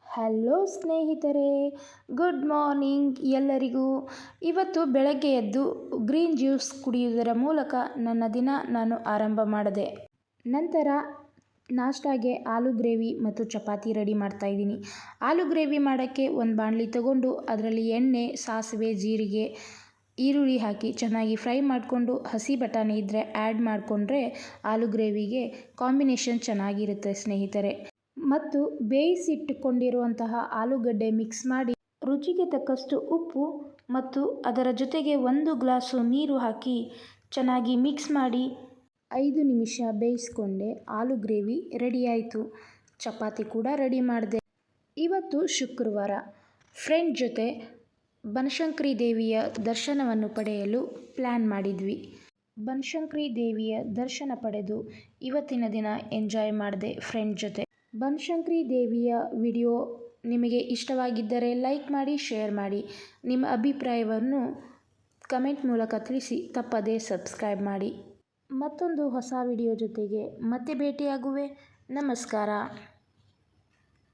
Hello ಸ್ನೇಹಿತರೆ, good morning ಎಲ್ಲರಿಗೂ. ಇವತ್ತು ಬೆಳಗ್ಗೆ ಎದ್ದು ಗ್ರೀನ್ ಜ್ಯೂಸ್ ಕುಡಿಯುವುದರ ಮೂಲಕ ನನ್ನ ದಿನ ನಾನು ಆರಂಭ ಮಾಡಿದೆ. ನಂತರ ನಾಷ್ಟಾಗೆ ಆಲೂ ಗ್ರೇವಿ ಮತ್ತು ಚಪಾತಿ ರೆಡಿ ಮಾಡ್ತಾಯಿದ್ದೀನಿ. ಆಲೂ ಗ್ರೇವಿ ಮಾಡೋಕ್ಕೆ ಒಂದು ಬಾಣಲಿ ತಗೊಂಡು ಅದರಲ್ಲಿ ಎಣ್ಣೆ, ಸಾಸಿವೆ, ಜೀರಿಗೆ, ಈರುಳ್ಳಿ ಹಾಕಿ ಚೆನ್ನಾಗಿ ಫ್ರೈ ಮಾಡಿಕೊಂಡು ಹಸಿ ಬಟಾಣಿ ಇದ್ದರೆ ಆ್ಯಡ್ ಮಾಡಿಕೊಂಡ್ರೆ ಆಲೂ ಗ್ರೇವಿಗೆ ಕಾಂಬಿನೇಷನ್ ಚೆನ್ನಾಗಿರುತ್ತೆ ಸ್ನೇಹಿತರೆ. ಮತ್ತು ಬೇಯಿಸಿಟ್ಟುಕೊಂಡಿರುವಂತಹ ಆಲೂಗಡ್ಡೆ ಮಿಕ್ಸ್ ಮಾಡಿ ರುಚಿಗೆ ತಕ್ಕಷ್ಟು ಉಪ್ಪು ಮತ್ತು ಅದರ ಜೊತೆಗೆ 1 ಗ್ಲಾಸು ನೀರು ಹಾಕಿ ಚೆನ್ನಾಗಿ ಮಿಕ್ಸ್ ಮಾಡಿ 5 ನಿಮಿಷ ಬೇಯಿಸ್ಕೊಂಡೆ. ಆಲೂ ಗ್ರೇವಿ ರೆಡಿಯಾಯಿತು. ಚಪಾತಿ ಕೂಡ ರೆಡಿ ಮಾಡಿದೆ. ಇವತ್ತು ಶುಕ್ರವಾರ ಫ್ರೆಂಡ್ ಜೊತೆ ಬನಶಂಕರಿ ದೇವಿಯ ದರ್ಶನವನ್ನು ಪಡೆಯಲು ಪ್ಲ್ಯಾನ್ ಮಾಡಿದ್ವಿ. ಬನಶಂಕರಿ ದೇವಿಯ ದರ್ಶನ ಪಡೆದು ಇವತ್ತಿನ ದಿನ ಎಂಜಾಯ್ ಮಾಡಿದೆ ಫ್ರೆಂಡ್ ಜೊತೆ. ಬನಶಂಕರಿ ದೇವಿಯ ವಿಡಿಯೋ ನಿಮಗೆ ಇಷ್ಟವಾಗಿದ್ದರೆ ಲೈಕ್ ಮಾಡಿ, ಶೇರ್ ಮಾಡಿ. ನಿಮ್ಮ ಅಭಿಪ್ರಾಯವನ್ನು ಕಮೆಂಟ್ ಮೂಲಕ ತಿಳಿಸಿ. ತಪ್ಪದೇ ಸಬ್ಸ್ಕ್ರೈಬ್ ಮಾಡಿ. ಮತ್ತೊಂದು ಹೊಸ ವಿಡಿಯೋ ಜೊತೆಗೆ ಮತ್ತೆ ಭೇಟಿಯಾಗುವೆ. ನಮಸ್ಕಾರ.